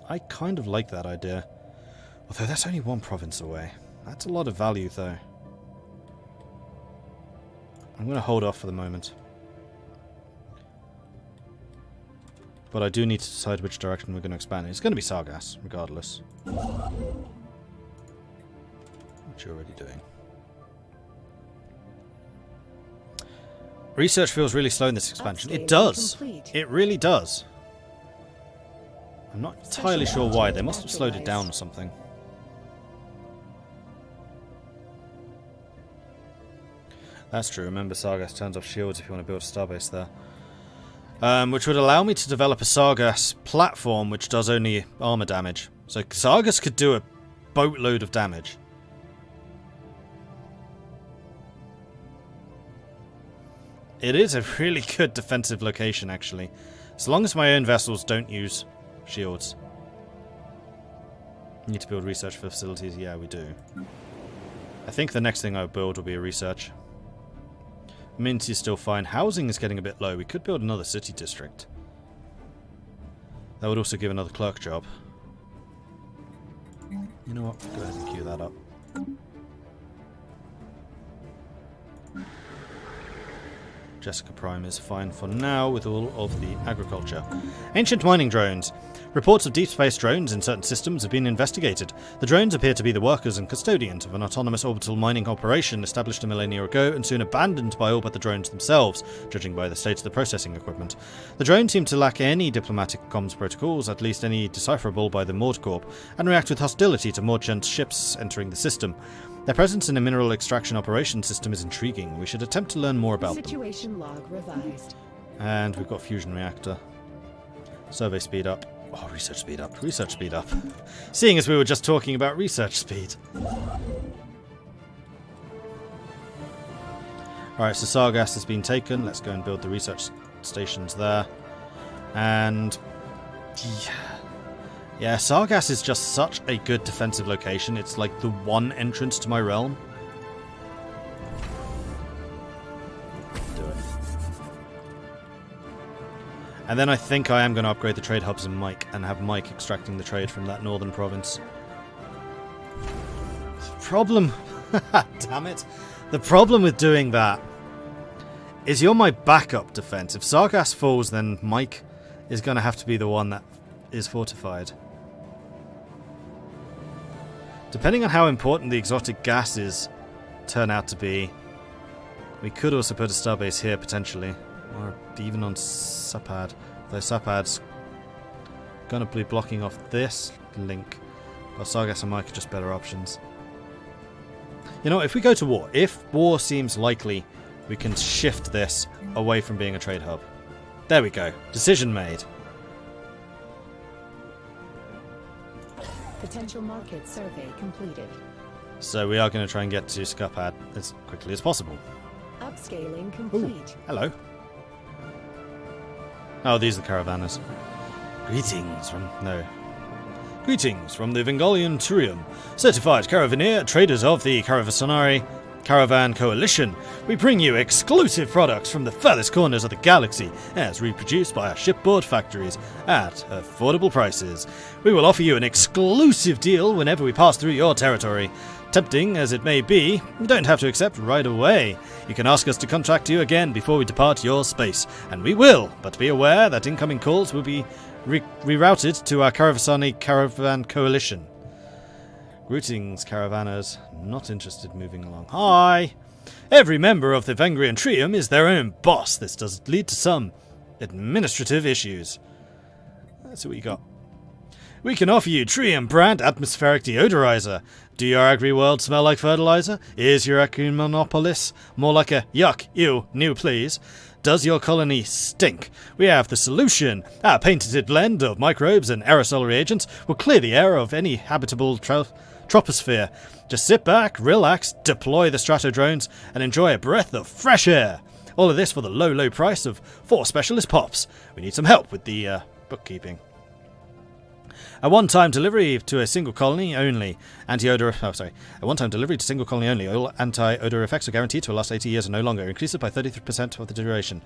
I kind of like that idea. Although that's only one province away. That's a lot of value, though. I'm going to hold off for the moment. But I do need to decide which direction we're going to expand. It's going to be Sargas, regardless. What you're already doing. Research feels really slow in this expansion. It does. It really does. I'm not entirely sure why. They must have slowed it down or something. That's true. Remember, Sargas turns off shields if you want to build a starbase there. Which would allow me to develop a Sargas platform which does only armor damage. So Sargas could do a boatload of damage. It is a really good defensive location, actually. As long as my own vessels don't use shields. Need to build research facilities? Yeah, we do. I think the next thing I build will be a research. Mint is still fine. Housing is getting a bit low. We could build another city district. That would also give another clerk job. You know what? Go ahead and queue that up. Jessica Prime is fine for now with all of the agriculture. Ancient mining drones. Reports of deep space drones in certain systems have been investigated. The drones appear to be the workers and custodians of an autonomous orbital mining operation established a millennia ago and soon abandoned by all but the drones themselves, judging by the state of the processing equipment. The drones seem to lack any diplomatic comms protocols, at least any decipherable by the MordCorp, and react with hostility to Mordred's ships entering the system. Their presence in a mineral extraction operation system is intriguing. We should attempt to learn more about them. Situation log revised. And we've got fusion reactor. Survey speed up. Oh, research speed up. Research speed up. Seeing as we were just talking about research speed. Alright, so Sargas has been taken. Let's go and build the research stations there. And yeah, Sargas is just such a good defensive location. It's like the one entrance to my realm. Do it. And then I think I am going to upgrade the trade hubs in Mike and have Mike extracting the trade from that northern province. Problem... Damn it. The problem with doing that is you're my backup defense. If Sargas falls, then Mike is going to have to be the one that is fortified. Depending on how important the exotic gases turn out to be, we could also put a starbase here, potentially. Or even on Sapad. Though Sapad's going to be blocking off this link. But Sargas and Mike are just better options. You know, if we go to war, if war seems likely, we can shift this away from being a trade hub. There we go. Decision made. Potential market survey completed. So we are going to try and get to Scupad as quickly as possible. Upscaling complete. Ooh, hello. Oh, these are the caravanners. Greetings from... no. Greetings from the Vengolian Turium. Certified caravaneer traders of the Caravanserai Caravan Coalition. We bring you exclusive products from the furthest corners of the galaxy as reproduced by our shipboard factories at affordable prices. We will offer you an exclusive deal whenever we pass through your territory. Tempting as it may be, you don't have to accept right away. You can ask us to contact you again before we depart your space, and we will, but be aware that incoming calls will be rerouted to our Caravanserai Caravan Coalition. Greetings, caravanners. Not interested moving along. Hi! Every member of the Vengrian Trium is their own boss. This does lead to some administrative issues. Let's see what you got. We can offer you Trium brand atmospheric deodorizer. Do your agri-world smell like fertilizer? Is your Equimonopolis more like a yuck, ew, new please? Does your colony stink? We have the solution. Our patented blend of microbes and aerosol reagents will clear the air of any habitable troposphere. Just sit back, relax, deploy the Stratodrones, and enjoy a breath of fresh air. All of this for the low, low price of 4 specialist pops. We need some help with the bookkeeping. A one-time delivery to a single colony only. A one-time delivery to single colony only. All anti-odor effects are guaranteed to last 80 years or no longer. Increase it by 33% of the duration.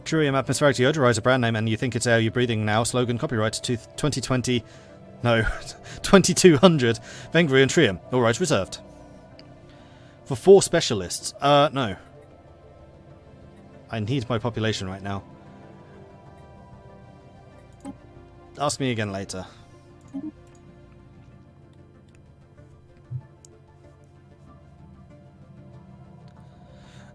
Trurium atmospheric deodorizer brand name, and you think it's air you're breathing now. Slogan copyright to 2020. No, 2200. Vengru and Trium. All rights reserved. For 4 specialists. No. I need my population right now. Ask me again later.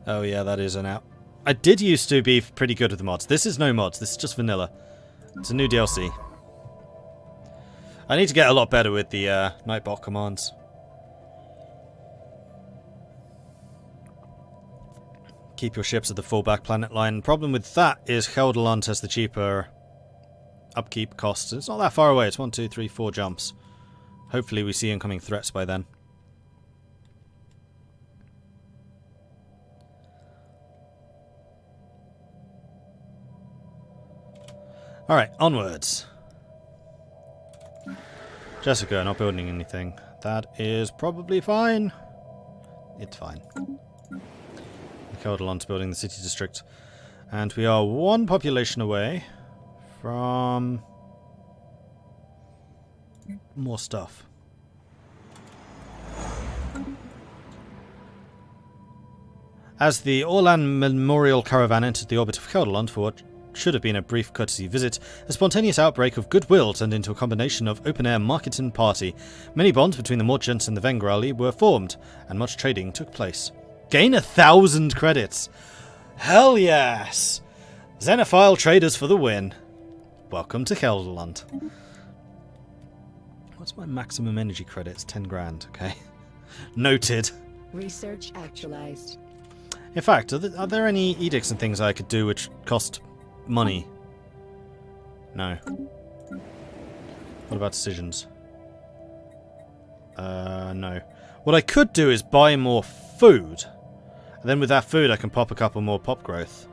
Oh yeah, that is an out. I did used to be pretty good with the mods. This is no mods. This is just vanilla. It's a new DLC. I need to get a lot better with the Nightbot commands. Keep your ships at the fallback planet line. The problem with that is Heldeland has the cheaper upkeep costs. It's not that far away. It's 1, 2, 3, 4 jumps. Hopefully we see incoming threats by then. Alright, onwards. Jessica, not building anything. That is probably fine. It's fine. Kelderland's building the city district. And we are 1 population away from more stuff. As the Orlan Memorial Caravan entered the orbit of Kelderland for what should have been a brief courtesy visit, a spontaneous outbreak of goodwill turned into a combination of open-air market and party. Many bonds between the Mordreds and the Vengrali were formed, and much trading took place. Gain 1,000 credits! Hell yes! Xenophile traders for the win. Welcome to Kelderland. What's my maximum energy credits? 10 grand, okay. Noted. Research actualized. In fact, are there any edicts and things I could do which cost money? No. What about decisions? No. What I could do is buy more food. And then with that food I can pop a couple more pop growth.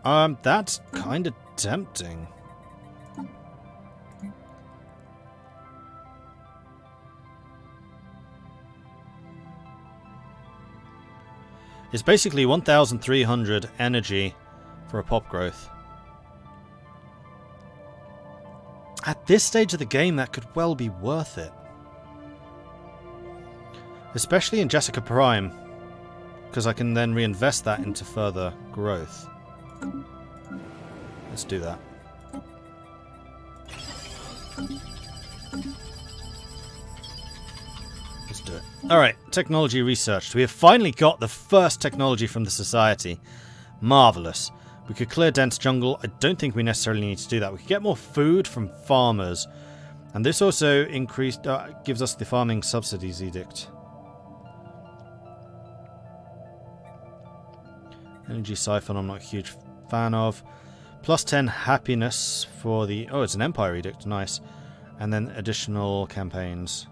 That's kind of tempting. It's basically 1,300 energy for a pop growth. At this stage of the game, that could well be worth it. Especially in Jessica Prime, because I can then reinvest that into further growth. Let's do that. Let's do it. Alright, technology researched. We have finally got the first technology from the Society. Marvellous. We could clear dense jungle. I don't think we necessarily need to do that. We could get more food from farmers. And this also gives us the farming subsidies edict. Energy siphon I'm not a huge fan of. Plus 10 happiness for the... Oh, it's an empire edict. Nice. And then additional campaigns.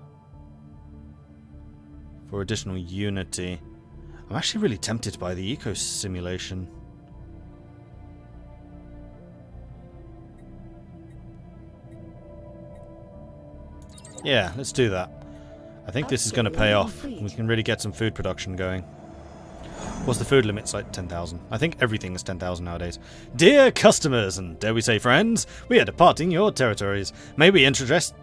For additional unity. I'm actually really tempted by the eco simulation. Yeah, let's do that. I think this is going to pay off. We can really get some food production going. What's the food limit? It's like 10,000. I think everything is 10,000 nowadays. Dear customers, and dare we say friends, we are departing your territories. May we interest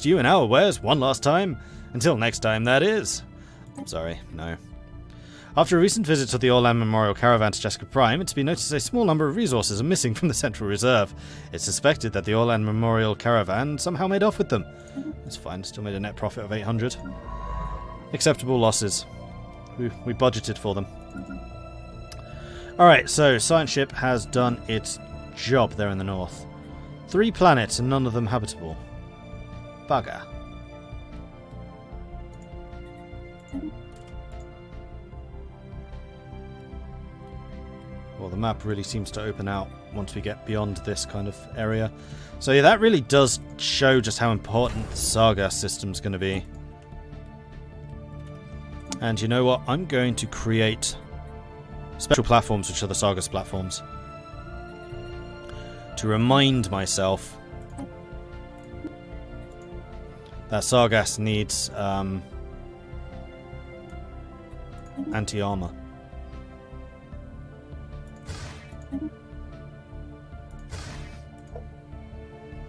you in our wares one last time? Until next time, that is. Sorry, no. After a recent visit to the Orlan Memorial Caravan to Jessica Prime, it's been noticed a small number of resources are missing from the Central Reserve. It's suspected that the Orlan Memorial Caravan somehow made off with them. That's fine, still made a net profit of 800. Acceptable losses. We budgeted for them. Alright, so Science Ship has done its job there in the north. 3 planets and none of them habitable. Bugger. Well, the map really seems to open out once we get beyond this kind of area. So yeah, that really does show just how important the Saga system's going to be. And you know what? I'm going to create special platforms, which are the Saga's platforms, to remind myself that Sargas needs anti-armor.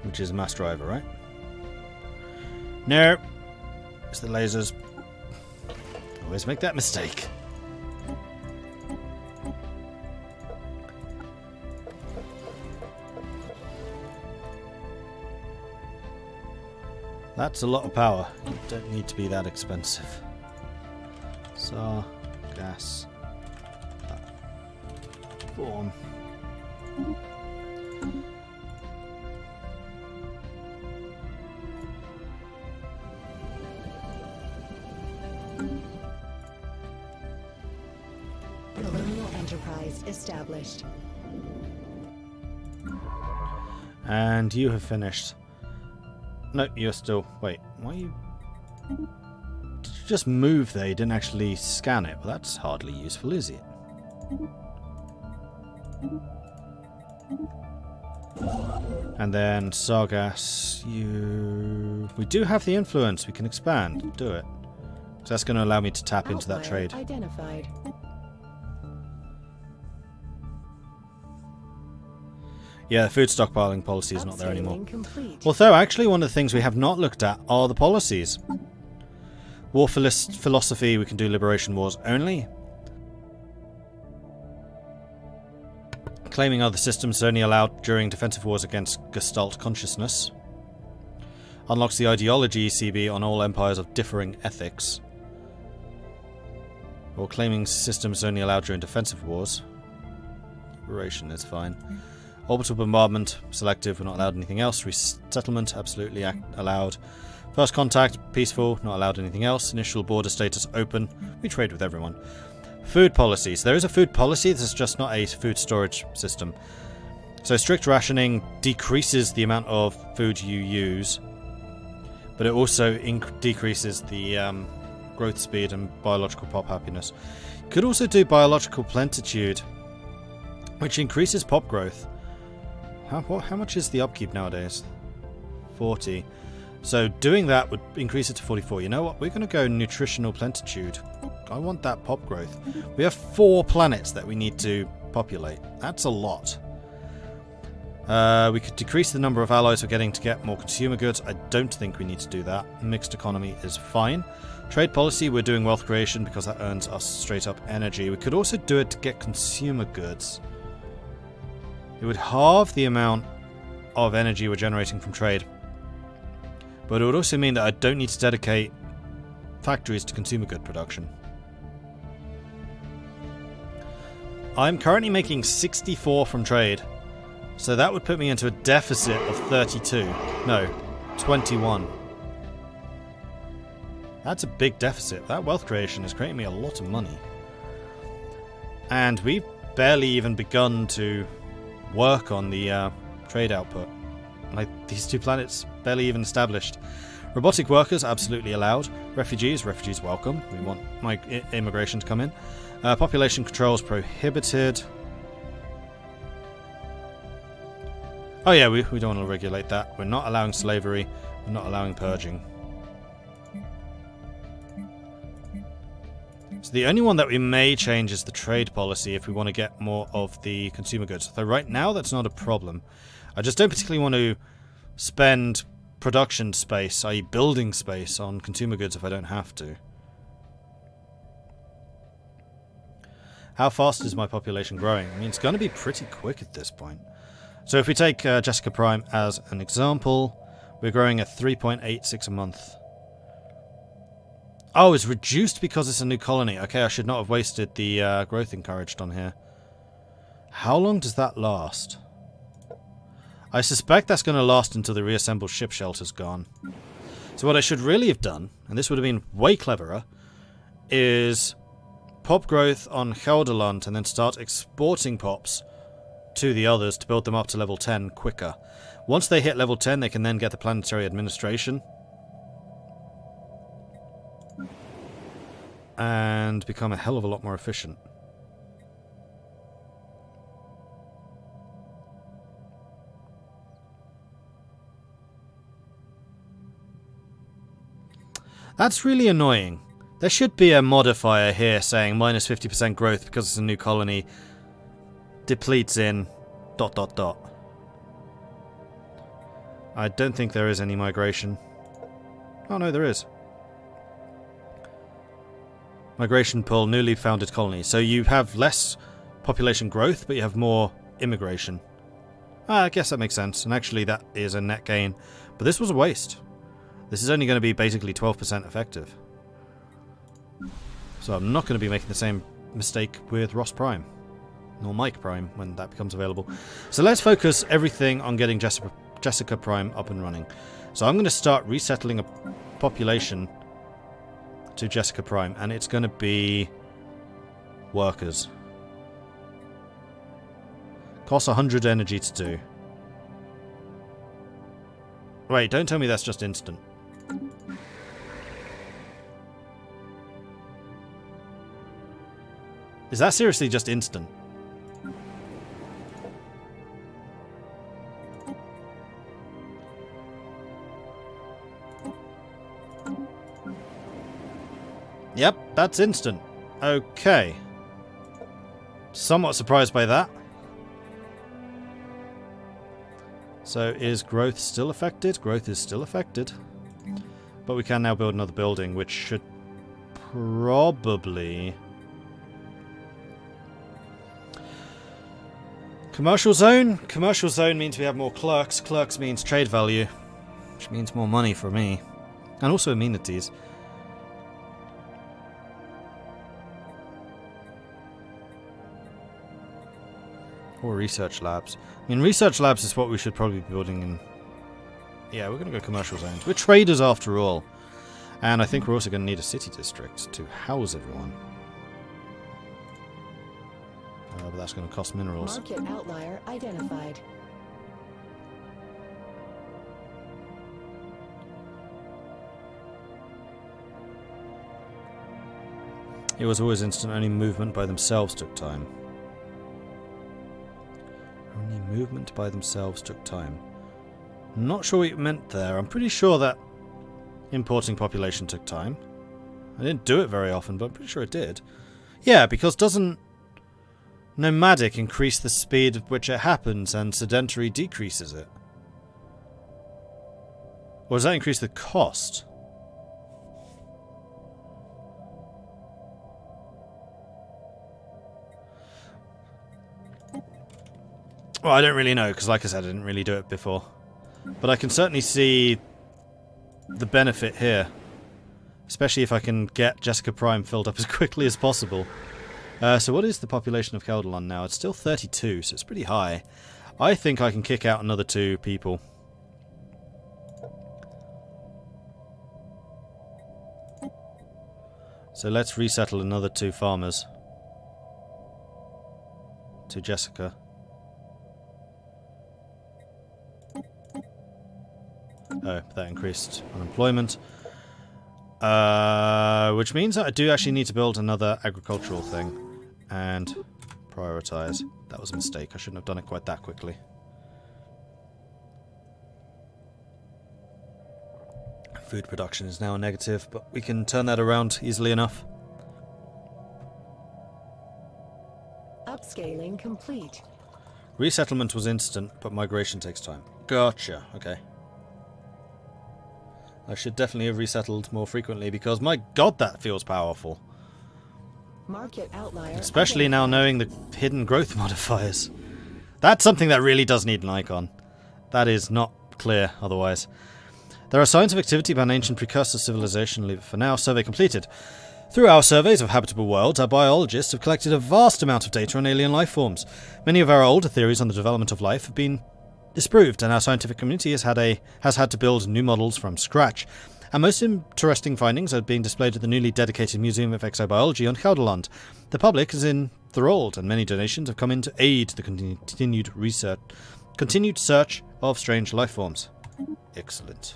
Which is mass driver, right? No. It's the lasers. Always make that mistake. That's a lot of power. You don't need to be that expensive. So, gas. Form. Colonial enterprise established. And you have finished. No, you're still... Wait, why are you... Did you just move there? You didn't actually scan it. Well, that's hardly useful, is it? And then Sargas, you... We do have the influence. We can expand. Do it. So that's going to allow me to tap into that trade. Identified. Yeah, the food stockpiling policy is not there anymore. Complete. Although, actually, one of the things we have not looked at are the policies. War philosophy, we can do liberation wars only. Claiming other systems is only allowed during defensive wars against Gestalt consciousness. Unlocks the ideology ECB on all empires of differing ethics. Or claiming systems is only allowed during defensive wars. Liberation is fine. Orbital bombardment, selective, we're not allowed anything else. Resettlement, absolutely allowed. First contact, peaceful, not allowed anything else. Initial border status, open. We trade with everyone. Food policies. There is a food policy, this is just not a food storage system. So strict rationing decreases the amount of food you use, but it also decreases the growth speed and biological pop happiness. You could also do biological plentitude, which increases pop growth. How much is the upkeep nowadays? 40. So doing that would increase it to 44. You know what? We're going to go nutritional plentitude. I want that pop growth. We have 4 planets that we need to populate. That's a lot. We could decrease the number of allies we're getting to get more consumer goods. I don't think we need to do that. Mixed economy is fine. Trade policy, we're doing wealth creation because that earns us straight up energy. We could also do it to get consumer goods. It would halve the amount of energy we're generating from trade. But it would also mean that I don't need to dedicate factories to consumer good production. I'm currently making 64 from trade. So that would put me into a deficit of 32. No, 21. That's a big deficit. That wealth creation is creating me a lot of money. And we've barely even begun to work on the trade output. Like, these 2 planets barely even established. Robotic workers absolutely allowed. Refugees welcome. We want my immigration to come in. Population controls prohibited. Oh yeah, we don't want to regulate that. We're not allowing slavery. We're not allowing purging. So the only one that we may change is the trade policy if we want to get more of the consumer goods. Though right now that's not a problem. I just don't particularly want to spend production space, i.e. building space, on consumer goods if I don't have to. How fast is my population growing? I mean, it's going to be pretty quick at this point. So if we take Jessica Prime as an example, we're growing at 3.86 a month. Oh, it's reduced because it's a new colony. Okay, I should not have wasted the growth encouraged on here. How long does that last? I suspect that's going to last until the reassembled ship shelter's gone. So what I should really have done, and this would have been way cleverer, is pop growth on Gelderland and then start exporting pops to the others to build them up to level 10 quicker. Once they hit level 10, they can then get the planetary administration and become a hell of a lot more efficient. That's really annoying. There should be a modifier here saying minus 50% growth because it's a new colony. depletes in ... I don't think there is any migration. Oh no, there is. Migration pull, newly founded colony. So you have less population growth, but you have more immigration. I guess that makes sense, and actually that is a net gain. But this was a waste. This is only going to be basically 12% effective. So I'm not going to be making the same mistake with Ross Prime. Nor Mike Prime, when that becomes available. So let's focus everything on getting Jessica Prime up and running. So I'm going to start resettling a population to Jessica Prime, and it's going to be workers. Costs 100 energy to do. Wait, don't tell me that's just instant. Is that seriously just instant? Yep, that's instant. Okay. Somewhat surprised by that. So is growth still affected? Growth is still affected. But we can now build another building, which should probably... Commercial zone? Commercial zone means we have more clerks. Clerks means trade value, which means more money for me. And also amenities. Or research labs. I mean, research labs is what we should probably be building in... Yeah, we're going to go commercial zones. We're traders after all. And I think we're also going to need a city district to house everyone. But that's going to cost minerals. Market outlier identified. It was always instant. Only movement by themselves took time. Only movement by themselves took time. Not sure what you meant there. I'm pretty sure that importing population took time. I didn't do it very often, but I'm pretty sure it did. Yeah, because doesn't nomadic increase the speed at which it happens and sedentary decreases it? Or does that increase the cost? Well, I don't really know, because like I said, I didn't really do it before. But I can certainly see the benefit here. Especially if I can get Jessica Prime filled up as quickly as possible. So what is the population of Caldelon now? It's still 32, so it's pretty high. I think I can kick out another 2 people. So let's resettle another 2 farmers. To Jessica. Oh, that increased unemployment. Which means that I do actually need to build another agricultural thing. And prioritize. That was a mistake. I shouldn't have done it quite that quickly. Food production is now a negative, but we can turn that around easily enough. Upscaling complete. Resettlement was instant, but migration takes time. Gotcha. Okay. I should definitely have resettled more frequently because, my god, that feels powerful. Market outlier. Especially now knowing the hidden growth modifiers. That's something that really does need an icon. That is not clear otherwise. There are signs of activity by an ancient precursor civilization. Leave it for now. Survey completed. Through our surveys of habitable worlds, our biologists have collected a vast amount of data on alien life forms. Many of our older theories on the development of life have been disproved, and our scientific community has had to build new models from scratch. Our most interesting findings are being displayed at the newly dedicated Museum of Exobiology on Caldelon. The public is enthralled, and many donations have come in to aid the continued search of strange life forms. Excellent.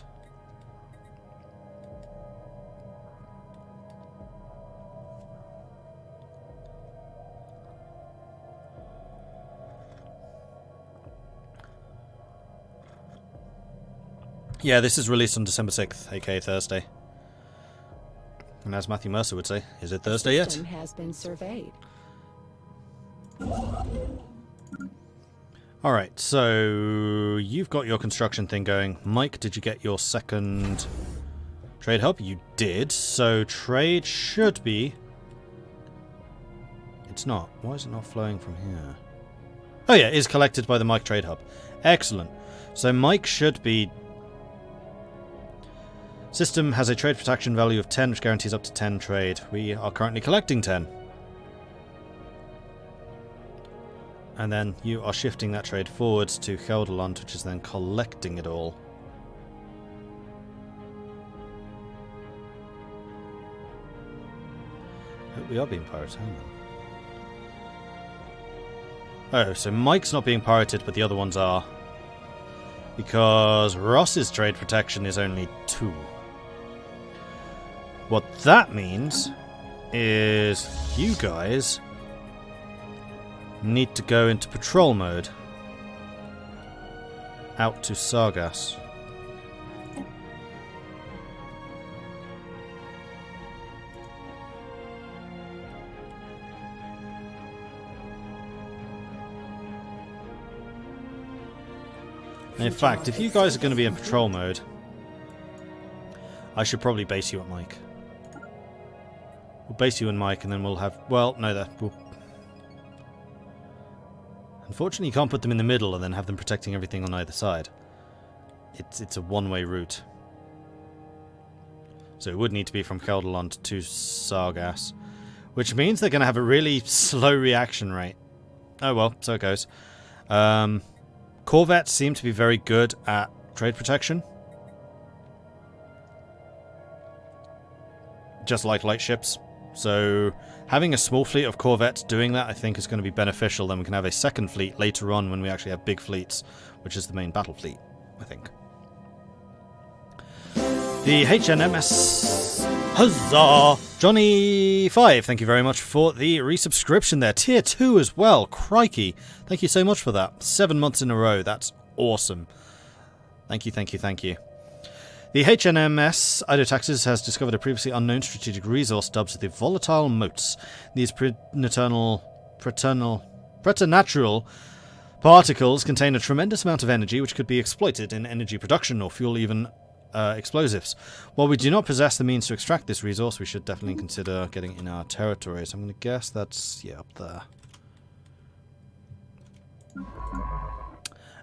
Yeah, this is released on December 6th, aka Thursday. And as Matthew Mercer would say, is it Thursday yet? System has been surveyed. Alright, so you've got your construction thing going. Mike, did you get your second trade hub? You did. So trade should be... It's not. Why is it not flowing from here? Oh yeah, it is collected by the Mike trade hub. Excellent. So Mike should be... System has a trade protection value of 10, which guarantees up to 10 trade. We are currently collecting 10. And then you are shifting that trade forwards to Gelderland, which is then collecting it all. Oh, we are being pirated, hang on. Oh, so Mike's not being pirated, but the other ones are. Because Ross's trade protection is only 2. What that means is you guys need to go into patrol mode out to Sargas. In fact, if you guys are going to be in patrol mode, I should probably base you at Mike. We'll base you in Mike and then we'll have... Well, no, unfortunately, you can't put them in the middle and then have them protecting everything on either side. It's a one-way route. So it would need to be from Gelderland to Sargas, which means they're going to have a really slow reaction rate. Oh well, so it goes. Corvettes seem to be very good at trade protection. Just like light ships. So having a small fleet of corvettes doing that, I think, is going to be beneficial. Then we can have a second fleet later on when we actually have big fleets, which is the main battle fleet, I think. The HNMS... Huzzah! Johnny5, thank you very much for the resubscription there. Tier 2 as well. Crikey. Thank you so much for that. 7 months in a row. That's awesome. Thank you, thank you, thank you. The HNMS Idotaxis has discovered a previously unknown strategic resource dubbed the volatile motes. These preternatural particles contain a tremendous amount of energy which could be exploited in energy production or fuel even explosives. While we do not possess the means to extract this resource, we should definitely consider getting it in our territory. So I'm going to guess that's, yeah, up there.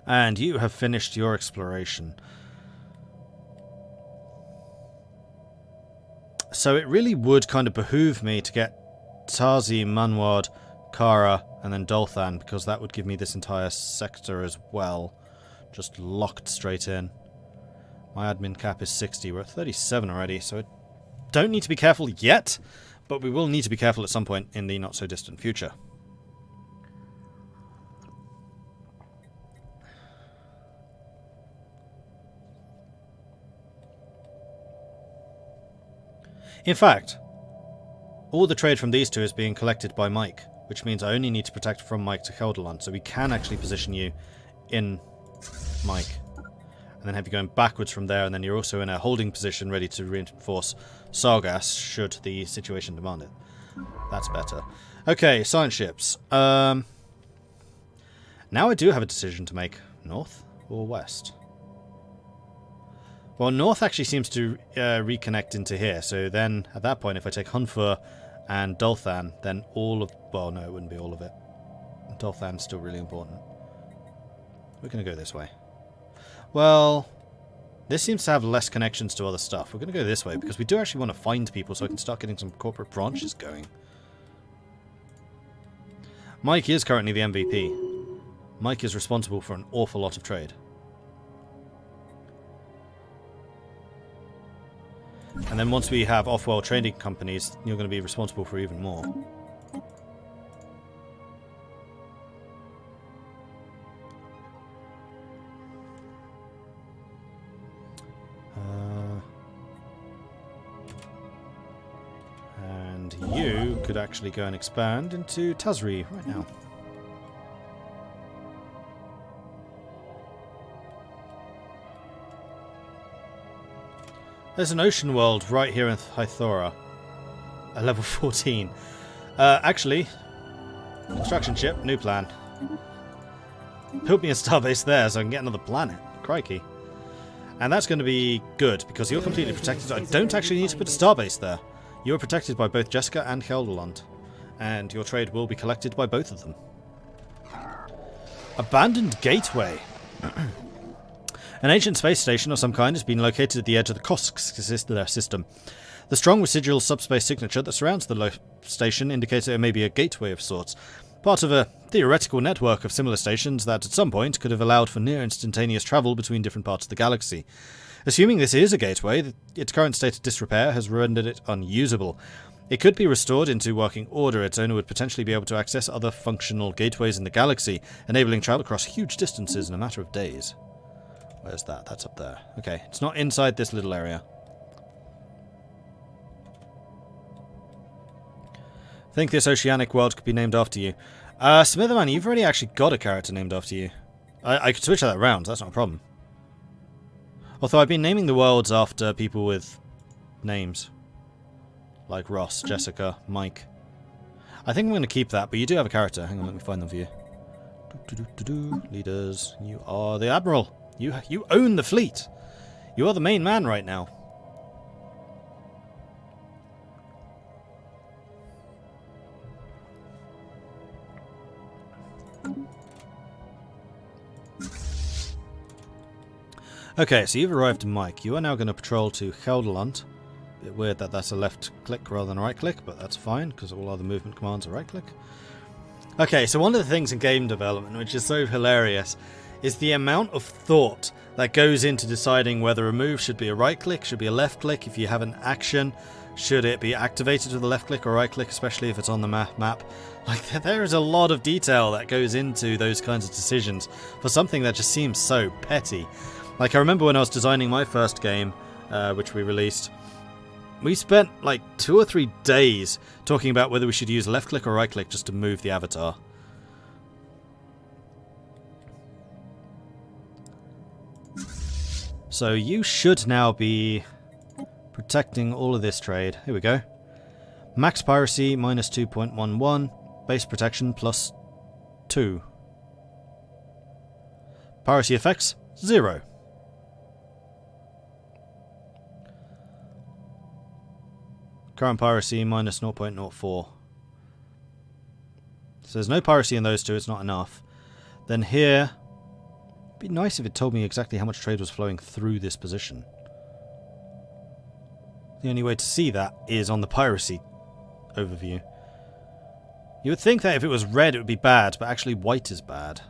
And you have finished your exploration. So it really would kind of behoove me to get Tazi, Manward, Kara, and then Dolthan, because that would give me this entire sector as well. Just locked straight in. My admin cap is 60. We're at 37 already, so I don't need to be careful yet, but we will need to be careful at some point in the not-so-distant future. In fact, all the trade from these two is being collected by Mike, which means I only need to protect from Mike to Gelderland, so we can actually position you in Mike. And then have you going backwards from there, and then you're also in a holding position ready to reinforce Sargas should the situation demand it. That's better. Okay, science ships. Now I do have a decision to make. North or west? Well, north actually seems to reconnect into here, so then at that point if I take Hunfer and Dolthan, then all of... Well, no, it wouldn't be all of it. Dolthan's still really important. We're going to go this way. Well, this seems to have less connections to other stuff. We're going to go this way because we do actually want to find people so I can start getting some corporate branches going. Mike is currently the MVP. Mike is responsible for an awful lot of trade. And then once we have off-world trading companies, you're going to be responsible for even more. And you could actually go and expand into Tazri right now. There's an ocean world right here in Hythora. At level 14. Actually, construction ship, new plan. Build me a starbase there so I can get another planet. Crikey. And that's going to be good, because you're completely protected. I don't actually need to put a starbase there. You are protected by both Jessica and Helderland. And your trade will be collected by both of them. Abandoned Gateway. An ancient space station of some kind has been located at the edge of the Kosk system. The strong residual subspace signature that surrounds the station indicates that it may be a gateway of sorts. Part of a theoretical network of similar stations that at some point could have allowed for near instantaneous travel between different parts of the galaxy. Assuming this is a gateway, its current state of disrepair has rendered it unusable. It could be restored into working order. Its owner would potentially be able to access other functional gateways in the galaxy, enabling travel across huge distances in a matter of days. Where's that? That's up there. Okay, it's not inside this little area. I think this oceanic world could be named after you. Smitherman, you've already actually got a character named after you. I could switch that around, that's not a problem. Although I've been naming the worlds after people with names. Like Ross, Jessica, Mike. I think I'm going to keep that, but you do have a character. Hang on, let me find them for you. Leaders, you are the Admiral. You own the fleet. You are the main man right now. Okay, so you've arrived in Mike. You are now going to patrol to Helderland. Bit weird that that's a left click rather than a right click, but that's fine, because all other movement commands are right click. Okay, so one of the things in game development, which is so hilarious, is the amount of thought that goes into deciding whether a move should be a right click, should be a left click. If you have an action, should it be activated with a left click or right click, especially if it's on the map. Like, there is a lot of detail that goes into those kinds of decisions for something that just seems so petty. Like, I remember when I was designing my first game, which we released, we spent like 2 or 3 days talking about whether we should use left click or right click just to move the avatar. So you should now be protecting all of this trade. Here we go. Max piracy minus 2.11. Base protection plus 2. Piracy effects 0. Current piracy minus 0.04. So there's no piracy in those two, it's not enough. Then here, it'd be nice if it told me exactly how much trade was flowing through this position. The only way to see that is on the piracy overview. You would think that if it was red it would be bad, but actually white is bad.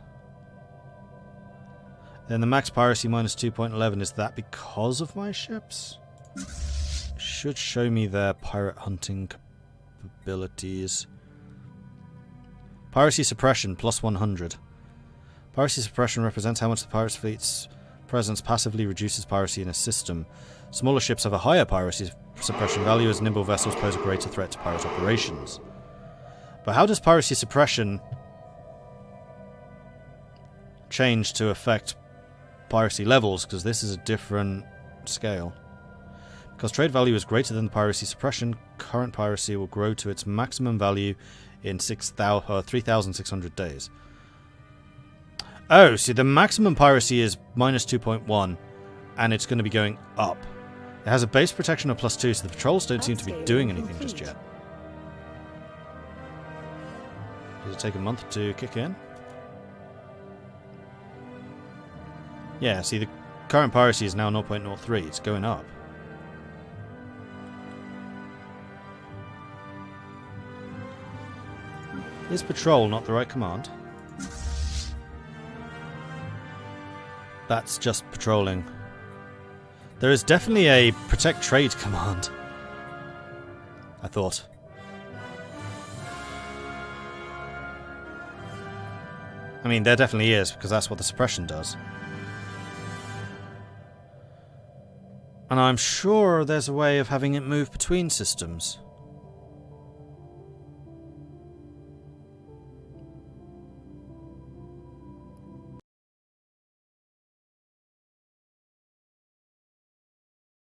Then the max piracy minus 2.11, is that because of my ships? Should show me their pirate hunting capabilities. Piracy suppression plus 100. Piracy suppression represents how much the pirates fleet's presence passively reduces piracy in a system. Smaller ships have a higher piracy suppression value, as nimble vessels pose a greater threat to pirate operations. But how does piracy suppression change to affect piracy levels? Because this is a different scale. Because trade value is greater than piracy suppression, current piracy will grow to its maximum value in 3,600 days. Oh, see, the maximum piracy is minus 2.1, and it's going to be going up. It has a base protection of plus 2, so the patrols don't seem to be doing anything just yet. Does it take a month to kick in? Yeah, see, the current piracy is now 0.03. It's going up. Is patrol not the right command? That's just patrolling. There is definitely a protect trade command, I thought. I mean, there definitely is, because that's what the suppression does. And I'm sure there's a way of having it move between systems.